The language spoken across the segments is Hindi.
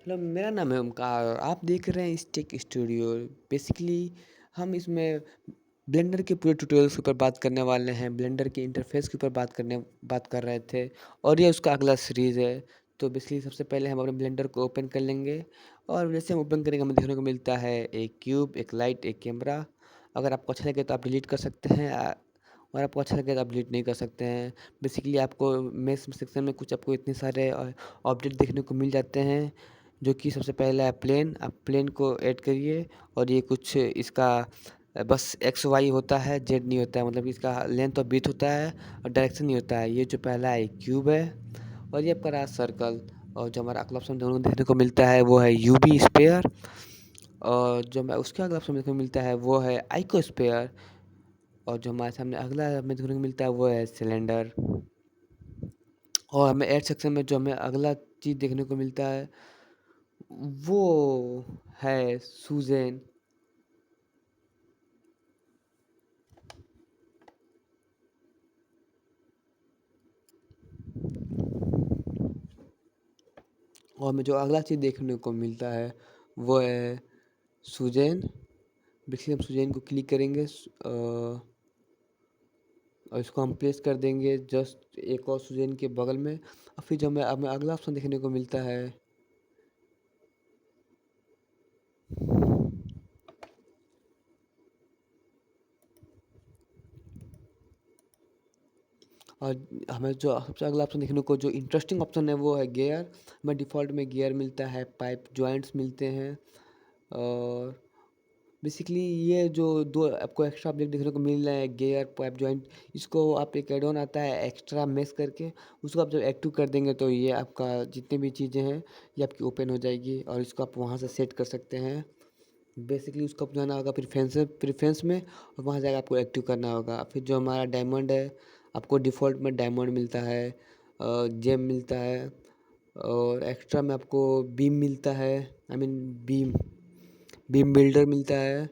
हेलो, मेरा नाम है ओमकार और आप देख रहे हैं स्टेक स्टूडियो। बेसिकली हम इसमें ब्लेंडर के पूरे ट्यूटोरियल्स के ऊपर बात करने वाले हैं। ब्लेंडर के इंटरफेस के ऊपर बात कर रहे थे और ये उसका अगला सीरीज़ है। तो बेसिकली सबसे पहले हम अपने ब्लेंडर को ओपन कर लेंगे और जैसे हम ओपन करेंगे हमें देखने को मिलता है एक क्यूब, एक लाइट, एक कैमरा। अगर आपको अच्छा लगे तो आप डिलीट कर सकते हैं और आपको अच्छा लगे तो आप डिलीट नहीं कर सकते हैं। बेसिकली आपको मेस सेक्शन में कुछ आपको इतने सारे ऑब्जेक्ट देखने को मिल जाते हैं, जो कि सबसे पहला है प्लेन। आप प्लेन को ऐड करिए और ये कुछ इसका बस एक्स वाई होता है, जेड नहीं होता है, मतलब इसका लेंथ और ब्रीथ होता है और डायरेक्शन नहीं होता है। ये जो पहला है क्यूब है और ये आपका रहा सर्कल। और जो हमारा अगला ऑप्शन दोनों देखने को मिलता है वो है यूवी स्पेयर। और जो हमें उसके अगला ऑप्शन देखने को मिलता है वो है आइको स्पेयर। और जो हमारे सामने अगला हमें देखने को मिलता है वो है सिलेंडर। और हमें एड सेक्शन में जो हमें अगला चीज़ देखने को मिलता है वो है सूजेन। और हमें जो अगला चीज़ देखने को मिलता है वो है सूजेन। बेसिकली हम सूजेन को क्लिक करेंगे और इसको हम प्लेस कर देंगे जस्ट एक और सूजेन के बगल में। और फिर जो हमें अगला ऑप्शन देखने को मिलता है और हमें जो सबसे अगला ऑप्शन देखने को जो इंटरेस्टिंग ऑप्शन है वो है गियर। हमें डिफ़ॉल्ट में गियर मिलता है, पाइप जॉइंट्स मिलते हैं। और बेसिकली ये जो दो आपको एक्स्ट्रा ऑब्जेक्ट देखने को मिल रहे हैं, गियर, पाइप जॉइंट, इसको आप एक एड ऑन आता है एक्स्ट्रा मेश करके, उसको आप जब एक्टिव कर देंगे तो ये आपका जितनी भी चीज़ें हैं ये आपकी ओपन हो जाएगी और इसको आप वहाँ से सेट कर सकते हैं। बेसिकली उसको जाना होगा प्रेफरेंस में और वहाँ जाकर आपको एक्टिव करना होगा। फिर जो हमारा डायमंड है, आपको डिफ़ॉल्ट में डायमंड मिलता है, जेम मिलता है और एक्स्ट्रा में आपको बीम मिलता है। I mean beam beam builder मिलता है।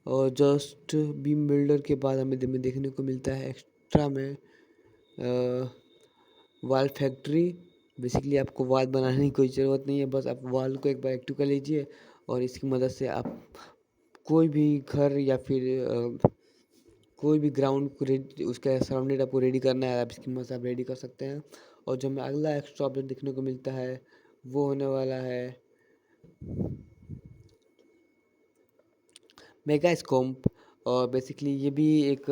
और जस्ट बीम बिल्डर के बाद हमें देखने को मिलता है एक्स्ट्रा में वॉल फैक्ट्री। बेसिकली आपको वॉल बनाने की कोई ज़रूरत नहीं है, बस आप वॉल को एक बार एक्टिव कर लीजिए और इसकी मदद से आप कोई भी घर या फिर कोई भी ग्राउंड को रेडी, उसका सराउंडेड आपको रेडी करना है, आप इसकी मदद से आप रेडी कर सकते हैं। और जो हमें अगला एक्स्ट्रा ऑब्जेक्ट देखने को मिलता है वो होने वाला है मेगा स्कोप। और बेसिकली ये भी एक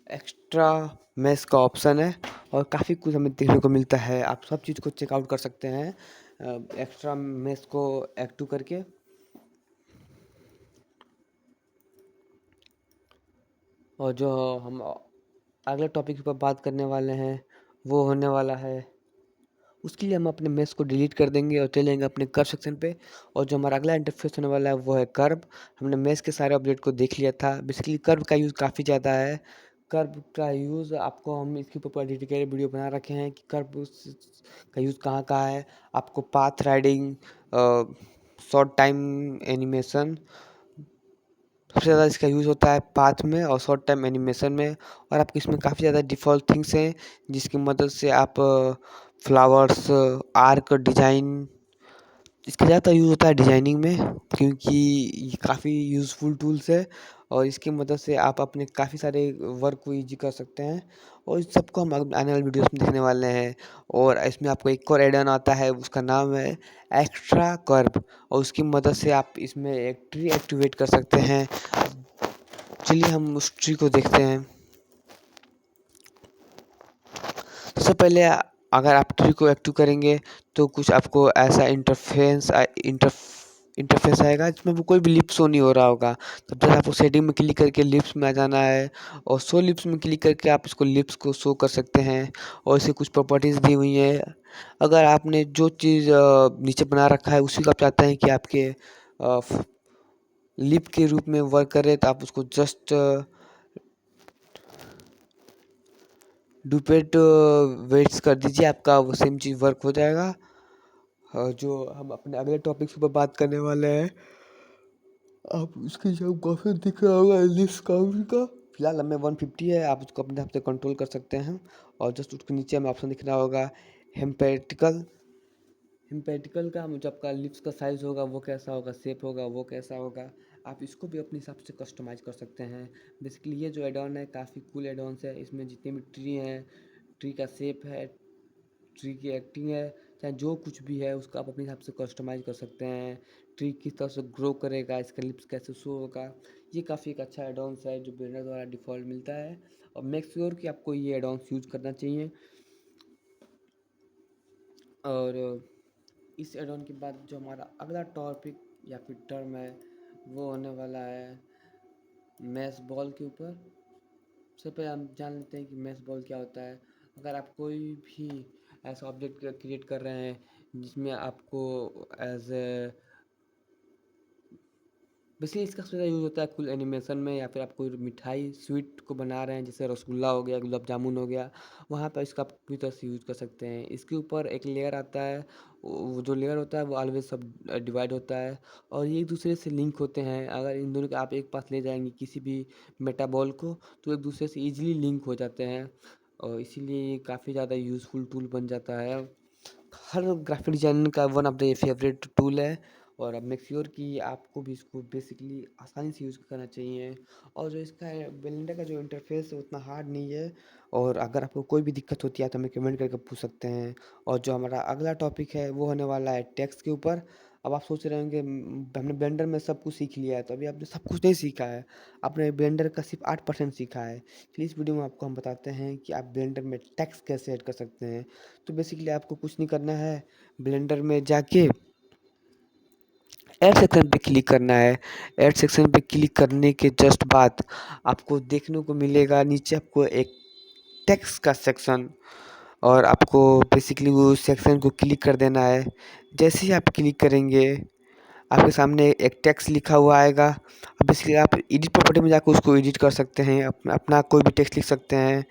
एक्स्ट्रा मैश का ऑप्शन है और काफ़ी कुछ हमें देखने को मिलता है। आप सब चीज़ को चेकआउट कर सकते हैं एक्स्ट्रा मैश को एक्टिव करके। और जो हम अगले टॉपिक पर बात करने वाले हैं वो होने वाला है, उसके लिए हम अपने मेश को डिलीट कर देंगे और चलेंगे अपने कर्व सेक्शन पे। और जो हमारा अगला इंटरफेस होने वाला है वो है कर्व। हमने मेश के सारे ऑब्जेक्ट को देख लिया था। बेसिकली कर्व का यूज़ काफ़ी ज़्यादा है। कर्व का यूज़ आपको हम इसके ऊपर डेडिकेटेड वीडियो बना रखे हैं कि कर्व का यूज़ कहाँ कहाँ है। आपको path riding, short time animation, सबसे ज़्यादा इसका यूज़ होता है पाथ में और शॉर्ट टाइम एनिमेशन में। और आपको इसमें काफ़ी ज़्यादा डिफ़ॉल्ट थिंग्स हैं जिसकी मदद से आप फ्लावर्स, आर्क डिज़ाइन, इसका ज़्यादातर यूज़ होता है डिज़ाइनिंग में, क्योंकि ये काफ़ी यूज़फुल टूल्स है और इसकी मदद से आप अपने काफ़ी सारे वर्क को ईजी कर सकते हैं। और इस सबको हम आने वाले वीडियोस में देखने वाले हैं। और इसमें आपको एक और एड ऑन आता है, उसका नाम है एक्स्ट्रा कर्व और उसकी मदद से आप इसमें एक ट्री एक्टिवेट कर सकते हैं। चलिए हम उस ट्री को देखते हैं। सबसे पहले अगर आप ट्री को एक्टिव करेंगे तो कुछ आपको ऐसा इंटरफेस आएगा जिसमें वो कोई भी लिप शो नहीं हो रहा होगा। तब तक आपको सेटिंग में क्लिक करके लिप्स में आ जाना है और शो लिप्स में क्लिक करके आप इसको लिप्स को शो कर सकते हैं। और इसे कुछ प्रॉपर्टीज़ दी हुई हैं। अगर आपने जो चीज़ नीचे बना रखा है उसी को आप चाहते हैं कि आपके लिप के रूप में वर्क करे तो आप उसको जस्ट डुप्लिकेट वेट्स कर दीजिए, आपका वो सेम चीज़ वर्क हो जाएगा। जो हम अपने अगले टॉपिक के ऊपर बात करने वाले हैं, आप उसके जब काफ़ी दिख रहा होगा लिस्ट काउंट का, फिलहाल हमें 150 है, आप उसको अपने हाथ से कंट्रोल कर सकते हैं। और जस्ट उसके नीचे हमें ऑप्शन दिख रहा होगा हेम्पेटिकल। हिम्पैटिकल का जो आपका लिप्स का साइज़ होगा वो कैसा होगा, शेप होगा वो कैसा होगा, आप इसको भी अपने हिसाब से कस्टमाइज़ कर सकते हैं। बेसिकली ये जो ऐड ऑन है काफ़ी कूल ऐड ऑन्स है, इसमें जितने भी ट्री हैं, ट्री का शेप है, ट्री की एक्टिंग है, चाहे जो कुछ भी है उसको आप अपने हिसाब से कस्टमाइज़ कर सकते हैं। ट्री किस तरह से ग्रो करेगा, इसका लिप्स कैसे शो होगा, ये काफ़ी एक अच्छा ऐड ऑन्स है जो ब्लेंडर द्वारा डिफ़ॉल्ट मिलता है। और मेक श्योर कि आपको ये ऐड ऑन्स यूज़ करना चाहिए। और इस एड ऑन के बाद जो हमारा अगला टॉपिक या फिर टर्म है वो होने वाला है मैश बॉल के ऊपर। सबसे पहले हम जान लेते हैं कि मैश बॉल क्या होता है। अगर आप कोई भी ऐसा ऑब्जेक्ट क्रिएट कर रहे हैं जिसमें आपको एज ए बेसिकली इसका सबसे ज़्यादा यूज़ होता है कुल एनिमेशन में, या फिर आप कोई मिठाई स्वीट को बना रहे हैं जैसे रसगुल्ला हो गया, गुलाब जामुन हो गया, वहाँ पर इसका आप पूरी तरह से यूज़ कर सकते हैं। इसके ऊपर एक लेयर आता है, वो जो लेयर होता है वो ऑलवेज सब डिवाइड होता है और ये एक दूसरे से लिंक होते हैं। अगर इन दोनों को आप एक पास ले जाएंगे किसी भी मेटाबॉल को तो एक दूसरे से ईजिली लिंक हो जाते हैं और इसीलिए ये काफ़ी ज़्यादा यूज़फुल टूल बन जाता है। हर ग्राफिक डिजाइनर का one of the favourite tool है और अब मेक श्योर कि आपको भी इसको बेसिकली आसानी से यूज़ करना चाहिए। और जो इसका ब्लेंडर का जो इंटरफेस है उतना हार्ड नहीं है और अगर आपको कोई भी दिक्कत होती है तो हमें कमेंट करके पूछ सकते हैं। और जो हमारा अगला टॉपिक है वो होने वाला है टेक्स्ट के ऊपर। अब आप सोच रहे होंगे हमने ब्लेंडर में सब कुछ सीख लिया है, तो अभी आपने सब कुछ नहीं सीखा है। आपने ब्लेंडर का सिर्फ 8% सीखा है। इसलिए इस वीडियो में आपको हम बताते हैं कि आप ब्लेंडर में टेक्स्ट कैसे ऐड कर सकते हैं। तो बेसिकली आपको कुछ नहीं करना है, ब्लेंडर में जाके ऐड सेक्शन पे क्लिक करना है। ऐड सेक्शन पे क्लिक करने के जस्ट बाद आपको देखने को मिलेगा नीचे आपको एक टेक्स्ट का सेक्शन और आपको बेसिकली वो सेक्शन को क्लिक कर देना है। जैसे ही आप क्लिक करेंगे आपके सामने एक टेक्स्ट लिखा हुआ आएगा। अब इसलिए आप एडिट प्रॉपर्टी में जाकर उसको एडिट कर सकते हैं, अपना कोई भी टेक्स्ट लिख सकते हैं।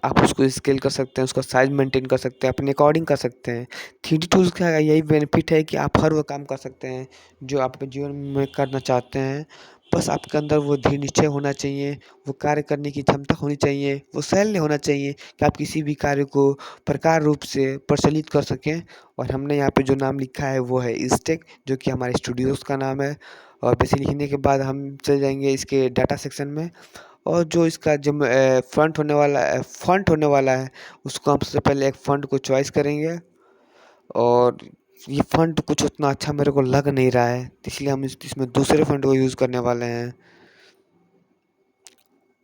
आप उसको स्केल कर सकते हैं, उसका साइज मेंटेन कर सकते हैं, अपने अकॉर्डिंग कर सकते हैं। 3D टूल्स का यही बेनिफिट है कि आप हर वो काम कर सकते हैं जो आप अपने जीवन में करना चाहते हैं। बस आपके अंदर वो दृढ़ निश्चय होना चाहिए, वो कार्य करने की क्षमता होनी चाहिए, वो शैली होना चाहिए कि आप किसी भी कार्य को प्रकार रूप से प्रचलित कर सकें। और हमने यहाँ पे जो नाम लिखा है वो है ईस्टेक, जो कि हमारे स्टूडियोज़ का नाम है। और वैसे लिखने के बाद हम चले जाएंगे इसके डाटा सेक्शन में और जो इसका जो फॉन्ट होने वाला है उसको हम सबसे पहले एक फॉन्ट को चॉइस करेंगे। और ये फॉन्ट कुछ उतना अच्छा मेरे को लग नहीं रहा है, तो इसलिए हम इसमें दूसरे फॉन्ट को यूज़ करने वाले हैं।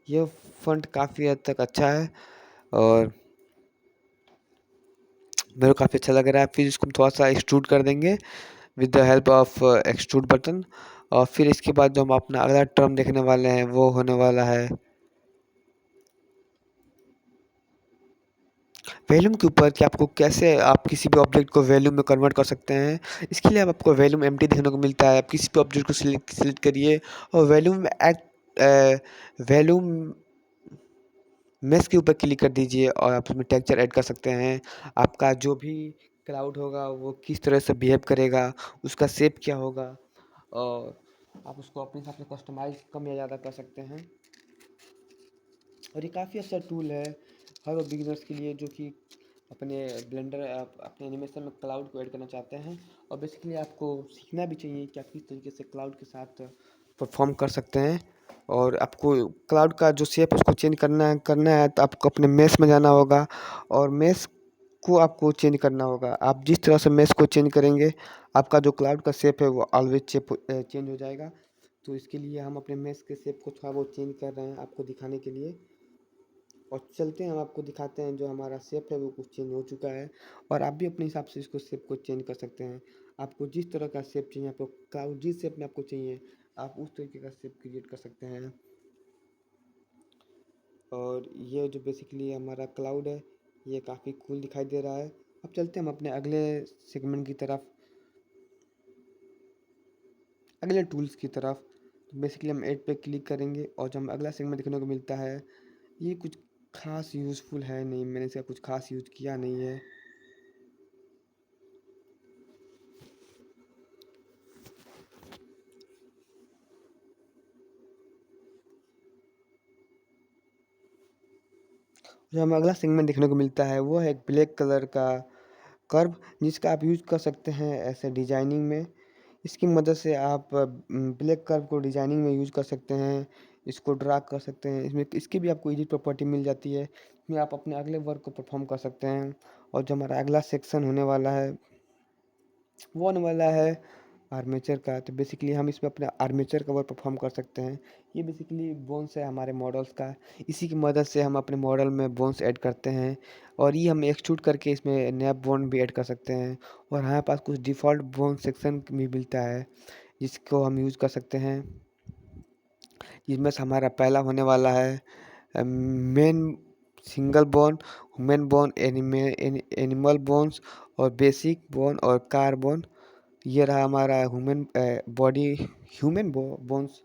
ये फॉन्ट काफ़ी हद तक अच्छा है और मेरे को काफ़ी अच्छा लग रहा है। फिर इसको हम थोड़ा सा एक्सट्रूड कर देंगे with the help of extrude button. और फिर इसके बाद जो हम अपना अगला टर्म देखने वाले हैं वो होने वाला है वॉल्यूम के ऊपर, कि आपको कैसे आप किसी भी ऑब्जेक्ट को वॉल्यूम में कन्वर्ट कर सकते हैं। इसके लिए अब आपको वॉल्यूम एम्प्टी देखने को मिलता है। आप किसी भी ऑब्जेक्ट को सिलेक्ट करिए और वॉल्यूम वॉल्यूम मेश के ऊपर क्लिक कर दीजिए और आप उसमें टेक्सचर ऐड कर सकते हैं। आपका जो भी क्लाउड होगा वो किस तरह से बिहेव करेगा, उसका शेप क्या होगा, और आप उसको अपने हिसाब से कस्टमाइज़ कम या ज़्यादा कर सकते हैं। और ये काफ़ी अच्छा टूल है हर वो बिगिनर्स के लिए जो कि अपने ब्लेंडर अपने एनिमेशन में क्लाउड को ऐड करना चाहते हैं। और बेसिकली आपको सीखना भी चाहिए कि आप किस तरीके से क्लाउड के साथ परफॉर्म कर सकते हैं। और आपको क्लाउड का जो शेप उसको चेंज करना है तो आपको अपने मेश में जाना होगा और मेश को आपको चेंज करना होगा। आप जिस तरह से मेश को चेंज करेंगे आपका जो क्लाउड का शेप है वो ऑलवेज चेंज हो जाएगा। तो इसके लिए हम अपने मेश के शेप को थोड़ा बहुत चेंज कर रहे हैं आपको दिखाने के लिए। और चलते हैं हम आपको दिखाते हैं जो हमारा शेप है वो कुछ चेंज हो चुका है। और आप भी अपने हिसाब से इसको शेप को चेंज कर सकते हैं। आपको जिस तरह का शेप चाहिए, आपको क्लाउड जिस शेप में आपको चाहिए आप उस तरीके का शेप क्रिएट कर सकते हैं। और ये जो बेसिकली हमारा क्लाउड है ये काफ़ी कूल दिखाई दे रहा है। अब चलते हैं हम अपने अगले सेगमेंट की तरफ, अगले टूल्स की तरफ। तो बेसिकली हम ऐड पे क्लिक करेंगे और जो हमें अगला सेगमेंट देखने को मिलता है ये कुछ खास यूज़फुल है नहीं, मैंने इसका कुछ खास यूज़ किया नहीं है। जो हमें अगला सेगमेंट देखने को मिलता है वो है एक ब्लैक कलर का कर्व जिसका आप यूज़ कर सकते हैं ऐसे डिजाइनिंग में। इसकी मदद से आप ब्लैक कर्व को डिजाइनिंग में यूज़ कर सकते हैं, इसको ड्रा कर सकते हैं। इसमें इसकी भी आपको एडिट प्रॉपर्टी मिल जाती है, इसमें आप अपने अगले वर्क को परफॉर्म कर सकते हैं। और जो हमारा अगला सेक्शन होने वाला है वो होने वाला है आर्मेचर का। तो बेसिकली हम इसमें अपना आर्मेचर का वर्क परफॉर्म कर सकते हैं। ये बेसिकली बोन्स है हमारे मॉडल्स का, इसी की मदद से हम अपने मॉडल में बोन्स ऐड करते हैं और ये हम एक्सट्रूड करके इसमें नया बोन भी ऐड कर सकते हैं। और हमारे पास कुछ डिफ़ॉल्ट बोन सेक्शन भी मिलता है जिसको हम यूज़ कर सकते हैं, जिसमें से हमारा पहला होने वाला है men single bone, human bone, animal bones और बेसिक बोन और कार बोन। ये रहा हमारा ह्यूमन बॉडी, ह्यूमन बोन्स।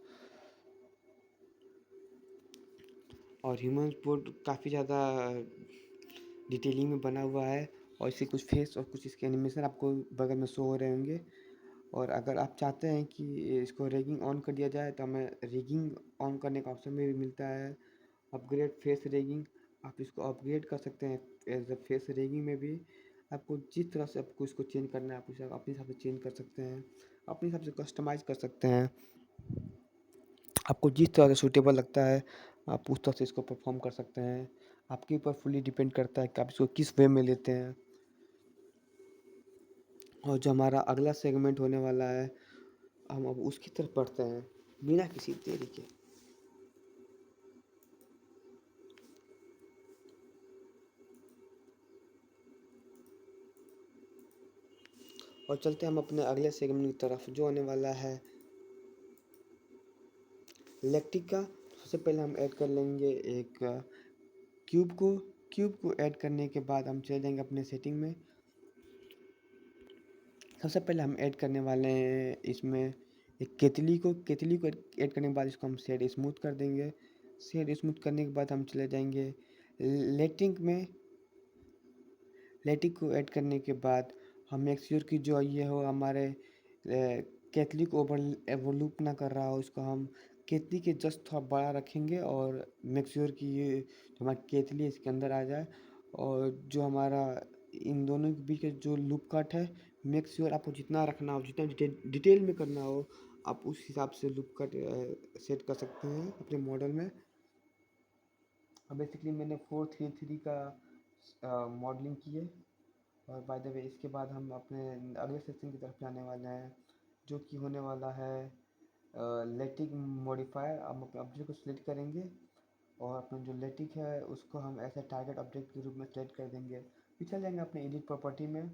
और ह्यूमन बोन काफ़ी ज़्यादा डिटेलिंग में बना हुआ है और इसके कुछ फेस और कुछ इसके एनिमेशन आपको बगल में शो हो रहे होंगे। और अगर आप चाहते हैं कि इसको रैगिंग ऑन कर दिया जाए तो हमें रैगिंग ऑन करने का ऑप्शन भी मिलता है, अपग्रेड फेस रैगिंग। आप इसको अपग्रेड कर सकते हैं एज अ फेस रैगिंग में भी। आपको जिस तरह से आपको इसको चेंज करना है आप इसे अपने हिसाब से चेंज कर सकते हैं, अपने हिसाब से कस्टमाइज कर सकते हैं। आपको जिस तरह से सूटेबल लगता है आप उस तरह से इसको परफॉर्म कर सकते हैं। आपके ऊपर फुली डिपेंड करता है कि आप इसको किस वे में लेते हैं। और जो हमारा अगला सेगमेंट होने वाला है हम अब उसकी तरफ बढ़ते हैं बिना किसी देरी के। और चलते हैं हम अपने अगले सेगमेंट की तरफ जो होने वाला है इलेक्ट्रिक का। सबसे पहले हम ऐड कर लेंगे एक क्यूब को। क्यूब को ऐड करने के बाद हम चले जाएंगे अपने सेटिंग में। सबसे पहले हम ऐड करने वाले हैं इसमें एक केतली को। केतली को ऐड करने के बाद इसको हम शेड स्मूथ कर देंगे। शेड स्मूथ करने के बाद हम चले जाएंगे लेटिंग में। लेटिंग को ऐड करने के बाद हम मेक श्योर कि जो ये हो हमारे केतली को ओवरलूप ना कर रहा हो, इसको हम केतली के जस्ट थोड़ा बड़ा रखेंगे और मेक श्योर कि ये जो हमारी केतली है इसके अंदर आ जाए। और जो हमारा इन दोनों के बीच का जो लूप कट है, मेक श्योर आपको जितना रखना हो, जितना डिटेल में करना हो आप उस हिसाब से लूप कट सेट कर सकते हैं अपने मॉडल में। अब बेसिकली मैंने 433 का मॉडलिंग की है। और बाय द वे इसके बाद हम अपने अगले सेक्शन की तरफ जाने वाले हैं जो कि होने वाला है लेटिक मॉडिफायर। हम अपने ऑब्जेक्ट को सिलेक्ट करेंगे और अपना जो लेटिक है उसको हम ऐसे टारगेट ऑब्जेक्ट के रूप में सेलेक्ट कर देंगे। फिर चल जाएंगे अपने एडिट प्रॉपर्टी में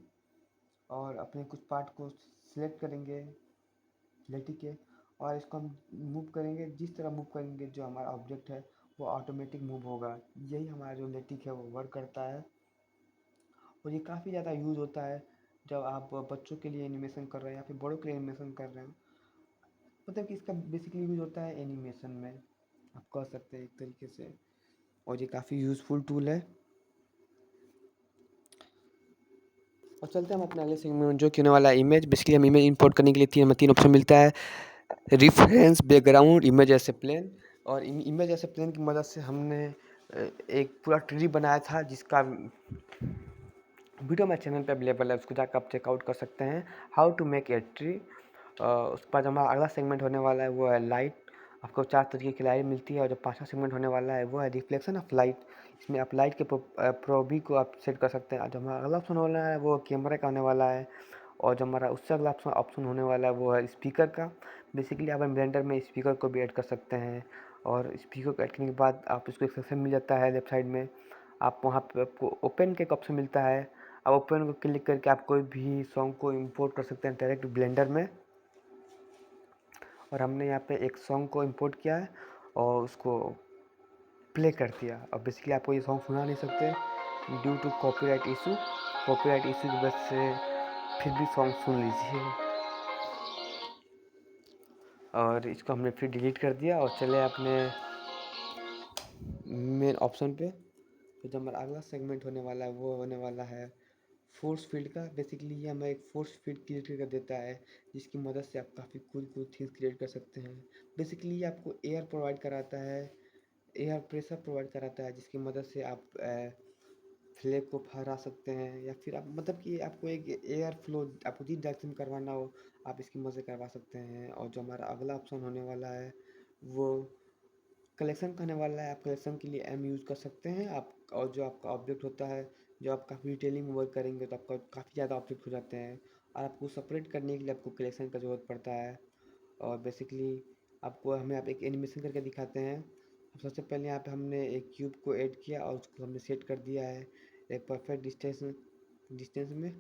और अपने कुछ पार्ट को सिलेक्ट करेंगे लेटिक के और इसको हम मूव करेंगे। जिस तरह मूव करेंगे जो हमारा ऑब्जेक्ट है वो ऑटोमेटिक मूव होगा। यही हमारा जो लेटिक है वो वर्क करता है और ये काफ़ी ज़्यादा यूज़ होता है जब आप बच्चों के लिए एनिमेशन कर रहे हैं या फिर बड़ों के लिए एनिमेशन कर रहे हैं। मतलब कि इसका बेसिकली यूज़ होता है एनिमेशन में, आप कह सकते हैं एक तरीके से। और ये काफ़ी यूज़फुल टूल है। और चलते हैं हम अपने अगले सेगमेंट में जो कि होने वाला है इमेज। बेसिकली हम इमेज इंपोर्ट करने के लिए हमें तीन ऑप्शन मिलता है, reference, background, image as a plane. और इमेज एज ए प्लेन की मदद से हमने एक पूरा ट्री बनाया था जिसका वीडियो मेरे चैनल पे अवेलेबल है, उसको जाकर आप चेकआउट कर सकते हैं, how to make a tree. उसके बाद हमारा अगला सेगमेंट होने वाला है वो है लाइट। आपको 4 तरीके की लाइट मिलती है। और जो पांचवा सेगमेंट होने वाला है वो है रिफ्लेक्शन ऑफ लाइट। इसमें आप लाइट के प्रोबी को आप सेट कर सकते हैं। जो हमारा अगला ऑप्शन होने वाला है वो कैमरे का होने वाला है। और जो हमारा उससे अगला ऑप्शन होने वाला है वो है स्पीकर का। बेसिकली आप ब्लेंडर में स्पीकर को भी ऐड कर सकते हैं। और स्पीकर को ऐड करने के बाद आप इसको एक सेक्शन मिल जाता है लेफ्ट साइड में। आप वहाँ पे आपको ओपन का एक ऑप्शन मिलता है। आप ओपन को क्लिक करके आप कोई भी सॉन्ग को इंपोर्ट कर सकते हैं डायरेक्ट ब्लेंडर में। और हमने यहाँ पे एक सॉन्ग को इंपोर्ट किया है और उसको प्ले कर दिया। अब बेसिकली आपको ये सॉन्ग सुना नहीं सकते due to copyright issue. Copyright issue की वजह से फिर भी सॉन्ग सुन लीजिए। और इसको हमने फिर डिलीट कर दिया और चले अपने मेन ऑप्शन पे। तो जो हमारा अगला सेगमेंट होने वाला है वो होने वाला है फोर्स फील्ड का। बेसिकली ये हमें एक फोर्स फील्ड क्रिएट कर देता है जिसकी मदद से आप काफ़ी कूल कूल थिंग्स क्रिएट कर सकते हैं। बेसिकली ये आपको एयर प्रोवाइड कराता है, एयर प्रेशर प्रोवाइड कराता है जिसकी मदद से आप फ्लैग को फहरा सकते हैं, या फिर आप मतलब कि आपको एक एयर फ्लो आपको जिस डायरेक्शन में करवाना हो आप इसकी मदद से करवा सकते हैं। और जो हमारा अगला ऑप्शन होने वाला है वो कलेक्शन का होने वाला है। आप कलेक्शन के लिए एम यूज़ कर सकते हैं आप, और जो आपका ऑब्जेक्ट होता है, जो आप काफ़ी डिटेलिंग में वर्क करेंगे तो आपका काफ़ी ज़्यादा ऑब्जेक्ट हो जाते हैं, और आपको सेपरेट करने के लिए आपको कलेक्शन का ज़रूरत पड़ता है। और बेसिकली आपको हमें आप एक एनिमेशन करके दिखाते हैं। सबसे पहले यहाँ पे हमने एक क्यूब को ऐड किया और उसको हमने सेट कर दिया है एक परफेक्ट डिस्टेंस में।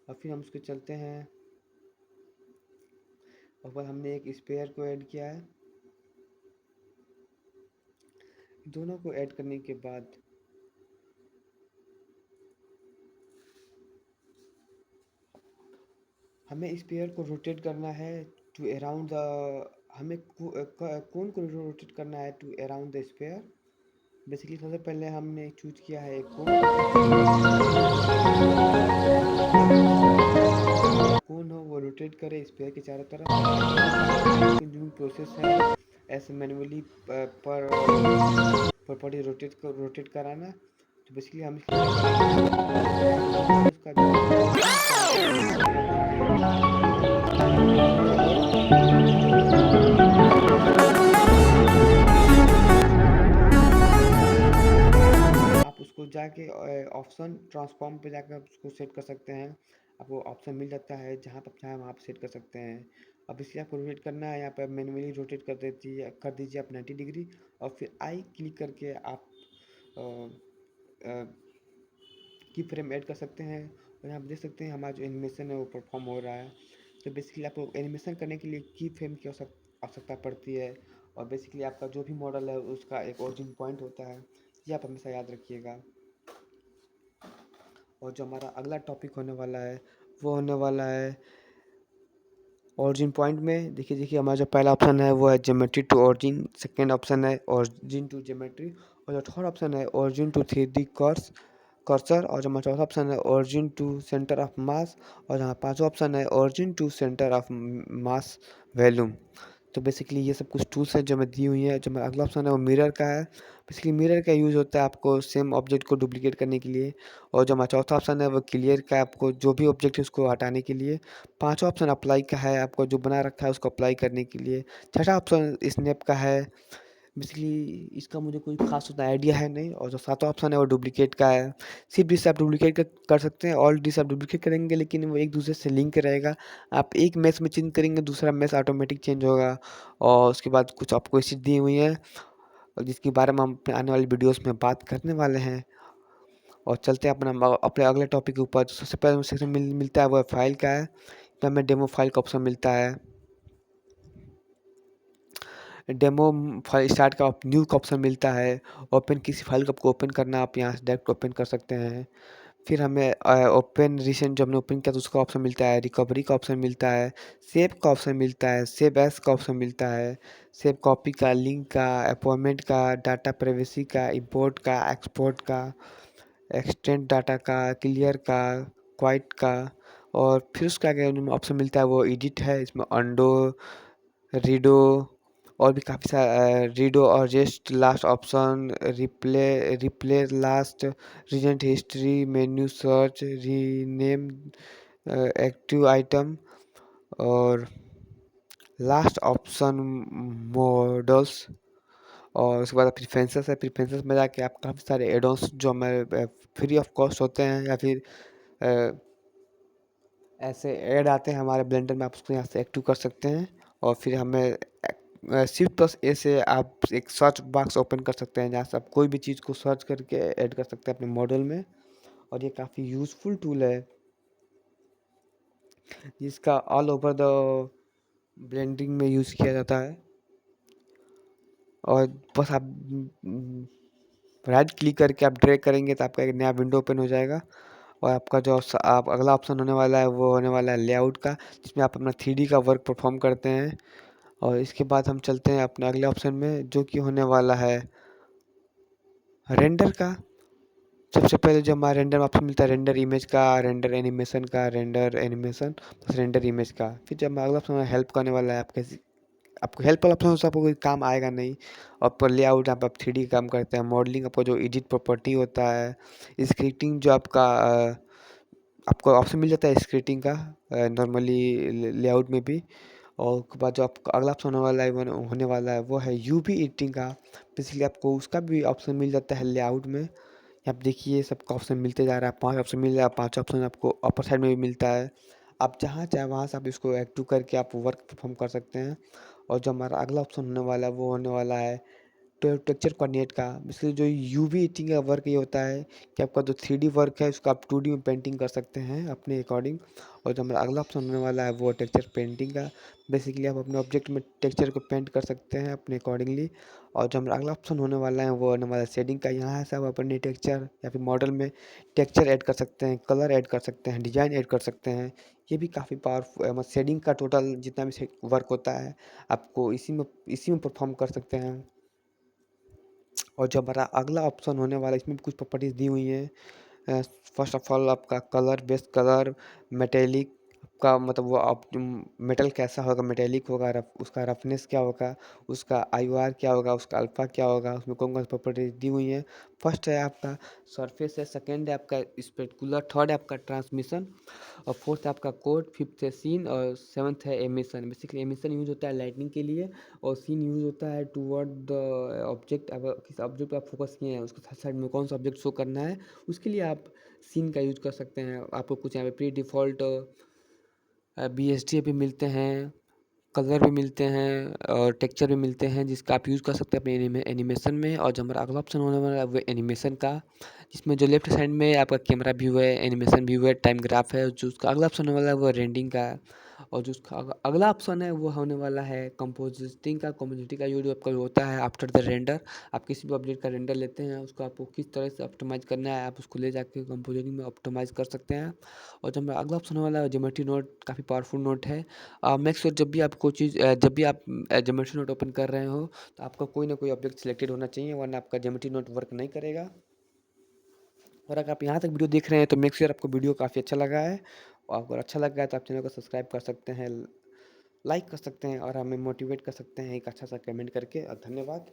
और फिर हम उसके चलते हैं, और फिर हमने एक स्पेयर को ऐड किया है। दोनों को ऐड करने के बाद हमें स्पेयर को रोटेट करना है टू अराउंड द हमें कोन को रोटेट करना है to around the sphere. Basically सबसे पहले हमने चूज किया है एक कोन। कोन हो वो रोटेट करे स्पेयर के चारों तरफ। जो प्रोसेस है ऐसे मैनुअली पर बॉडी रोटेट कराना। तो बेसिकली हम उसका आप उसको जाके ऑप्शन ट्रांसफॉर्म पे जाकर उसको सेट कर सकते हैं। आपको ऑप्शन मिल जाता है जहाँ पर चाहे वहाँ पे सेट कर सकते हैं। अब इसलिए आपको रोटेट करना है, यहाँ पर मैनुअली रोटेट कर दीजिए आप 90 डिग्री, और फिर आई क्लिक करके आप की फ्रेम ऐड कर सकते हैं। और यहाँ आप देख सकते हैं हमारा जो एनिमेशन है वो परफॉर्म हो रहा है। तो बेसिकली आपको एनिमेशन करने के लिए की फ्रेम की आवश्यकता पड़ती है। और बेसिकली आपका जो भी मॉडल है उसका एक ओरिजिन पॉइंट होता है, ये आप हमेशा याद रखिएगा। और जो हमारा अगला टॉपिक होने वाला है वो होने वाला है ओरिजिन पॉइंट में। देखिए हमारा जो पहला ऑप्शन है वो है geometry to origin, second option है ओरिजिन टू ज्योमेट्री, और जो थर्ड ऑप्शन है ओरिजिन टू 3D कर्सर, और जो हमारा चौथा ऑप्शन है origin to centre of mass, और जहाँ पांचवा ऑप्शन है origin to centre of mass volume. तो बेसिकली ये सब कुछ टूल्स हैं जो मैं दी हुई है। जो मेरा अगला ऑप्शन है वो मिरर का है। बेसिकली मिरर का यूज़ होता है आपको सेम ऑब्जेक्ट को डुप्लीकेट करने के लिए। और जो हमारा चौथा ऑप्शन है वो क्लियर का है, आपको जो भी ऑब्जेक्ट है उसको हटाने के लिए। पांचवा ऑप्शन अप्लाई का है, आपको जो बना रखा है उसको अप्लाई करने के लिए। छठा ऑप्शन स्नैप का है। बेसिकली इसका मुझे कोई खास उतना आइडिया है नहीं। और जो सातवां ऑप्शन है वो डुप्लीकेट का है। सिर्फ डिस आप डुप्लीकेट कर सकते हैं, ऑल डिस आप डुप्लीकेट करेंगे लेकिन वो एक दूसरे से लिंक रहेगा। आप एक मैच में चेंज करेंगे दूसरा मैच ऑटोमेटिक चेंज होगा। और उसके बाद कुछ आपको चीज़ दी हुई है और जिसके बारे में हम अपने आने वाली वीडियोस में बात करने वाले हैं। और चलते हैं अपने अगले टॉपिक के ऊपर। तो सबसे पहले सेक्शन मिलता है वो फाइल का है। तो हमें डेमो फाइल का ऑप्शन मिलता है। डेमो फाइल स्टार्ट का न्यू का ऑप्शन मिलता है। ओपन किसी फाइल को आपको ओपन करना, आप यहाँ से डायरेक्ट ओपन कर सकते हैं। फिर हमें ओपन रिसेंट जो हमने ओपन किया तो उसका ऑप्शन मिलता है। रिकवरी का ऑप्शन मिलता है। सेव का ऑप्शन मिलता है। सेव एज का ऑप्शन मिलता है। सेव कॉपी का, लिंक का, अपॉइंटमेंट का, डाटा प्राइवेसी का, इंपोर्ट का, एक्सपोर्ट का, एक्सटेंड डाटा का, क्लियर का, क्वाइट का। और फिर उसका आगे ऑप्शन मिलता है वो एडिट है। इसमें अंडो, रीडो और भी काफ़ी सारा रीडो और rest last option, replay replay last, recent history, menu search, rename active item, और लास्ट ऑप्शन मॉडल्स। और उसके बाद प्रिफरेंसेस है। प्रिफरेंसेस में जाके आप काफ़ी सारे एडोन्स जो हमारे फ्री ऑफ कॉस्ट होते हैं या फिर अ, ऐसे ऐड आते हैं हमारे ब्लेंडर में, आप उसको यहाँ से एक्टिव कर सकते हैं। और फिर हमें शिफ्ट प्लस ए से आप एक सर्च बॉक्स ओपन कर सकते हैं जहाँ से आप कोई भी चीज़ को सर्च करके ऐड कर सकते हैं अपने मॉडल में। और ये काफ़ी यूज़फुल टूल है जिसका ऑल ओवर द ब्लेंडिंग में यूज़ किया जाता है। और बस आप राइट क्लिक करके आप ड्रैग करेंगे तो आपका एक नया विंडो ओपन हो जाएगा। और आपका जो आप अगला ऑप्शन होने वाला है वो होने वाला है लेआउट का, जिसमें आप अपना 3D का वर्क परफॉर्म करते हैं। और इसके बाद हम चलते हैं अपने अगले ऑप्शन में जो कि होने वाला है रेंडर का। सबसे पहले जो हमारा रेंडर ऑप्शन मिलता है रेंडर इमेज का, रेंडर एनिमेशन का, render animation plus render image का। फिर जब हमारा अगला ऑप्शन हेल्प करने वाला है आप कैसे आपको हेल्प वाला ऑप्शन से आपको कोई काम आएगा नहीं। और पर लेआउट यहाँ पे आप 3D काम करते हैं, मॉडलिंग आपका जो एडिट प्रॉपर्टी होता है, स्क्रिप्टिंग जो आपका आपको ऑप्शन मिल जाता है स्क्रिप्टिंग का नॉर्मली लेआउट में भी। और उसके बाद जो आपका अगला ऑप्शन होने वाला है वो है यूवी एडिटिंग का। बेसिकली आपको उसका भी ऑप्शन मिल जाता है लेआउट में। आप देखिए सबका ऑप्शन मिलते जा रहा है, 5 ऑप्शन मिल रहा है, 5 ऑप्शन आपको अपर साइड में भी मिलता है। आप जहाँ चाहे वहाँ से आप इसको एक्टिव करके आप वर्क परफॉर्म कर सकते हैं। और जो हमारा अगला ऑप्शन होने वाला है वो होने वाला है टेक्सचर कोऑर्डिनेट का। बेसिकली जो यूवी एडिटिंग का वर्क ये होता है कि आपका जो 3D वर्क है उसको आप 2D में पेंटिंग कर सकते हैं अपने अकॉर्डिंग। और जो हमारा अगला ऑप्शन होने वाला है वो है टेक्सचर पेंटिंग का। बेसिकली आप अपने ऑब्जेक्ट में टेक्सचर को पेंट कर सकते हैं अपने अकॉर्डिंगली। और जो हमारा अगला ऑप्शन होने वाला है वो होने वाला है शेडिंग का। यहाँ से आप अपने टेक्सचर या फिर मॉडल में टेक्सचर ऐड कर सकते हैं, कलर ऐड कर सकते हैं, डिज़ाइन ऐड कर सकते हैं। ये भी काफ़ी पावरफुल मतलब शेडिंग का टोटल जितना भी वर्क होता है आपको इसी में परफॉर्म कर सकते हैं। और जो हमारा अगला ऑप्शन होने वाला है इसमें भी कुछ प्रॉपर्टीज़ दी हुई हैं। फर्स्ट ऑफ ऑल आपका कलर, बेस्ट कलर, मेटेलिक का मतलब वो आप मेटल कैसा होगा, मेटेलिक होगा, उसका रफनेस क्या होगा, उसका आईओआर क्या होगा, उसका अल्फा क्या होगा, उसमें कौन कौन सी प्रॉपर्टीज दी हुई हैं। फर्स्ट है आपका सरफेस है, सेकंड है आपका स्पेक्युलर, थर्ड है आपका ट्रांसमिशन, और फोर्थ है आपका कोड, फिफ्थ है सीन, और सेवन्थ है एमिशन। बेसिकली एमिशन यूज होता है लाइटनिंग के लिए, और सीन यूज होता है टूवर्ड द ऑब्जेक्ट। अगर किस ऑब्जेक्ट पर आप फोकस किए हैं उसके साइड में कौन सा ऑब्जेक्ट शो करना है, उसके लिए आप सीन का यूज कर सकते हैं। आपको कुछ यहाँ पे प्री डिफ़ॉल्ट BSD भी मिलते हैं, कलर भी मिलते हैं, और टेक्सचर भी मिलते हैं जिसका आप यूज़ कर सकते हैं अपने एनिमेशन में। और जो हमारा अगला ऑप्शन होने वाला है वो एनिमेशन का, जिसमें जो लेफ्ट साइड में आपका कैमरा व्यू है, एनिमेशन व्यू है, टाइम ग्राफ है। जो उसका अगला ऑप्शन होने वाला है वो रेंडिंग का है। और जो उसका अगला ऑप्शन है वो होने वाला है कंपोजिटिंग का। कंपोजिटिंग का यूज आपका होता है आफ्टर द रेंडर। आप किसी भी ऑब्जेक्ट का रेंडर लेते हैं, उसको आपको किस तरह से ऑप्टिमाइज़ करना है आप उसको ले जाके कंपोजिटिंग में ऑप्टिमाइज़ कर सकते हैं। और जो हमारा अगला ऑप्शन होने वाला है ज्योमेट्री नोट, काफ़ी पावरफुल नोट है। मेक श्योर जब भी आप ज्योमेट्री नोट ओपन कर रहे हो तो आपका कोई ना कोई ऑब्जेक्ट सिलेक्टेड होना चाहिए, वरना आपका ज्योमेट्री नोट वर्क नहीं करेगा। और अगर आप यहाँ तक वीडियो देख रहे हैं तो मेक श्योर आपको वीडियो काफ़ी अच्छा लगा है। और अगर अच्छा लगा है तो आप चैनल को सब्सक्राइब कर सकते हैं, लाइक कर सकते हैं, और हमें मोटिवेट कर सकते हैं एक अच्छा सा कमेंट करके। धन्यवाद।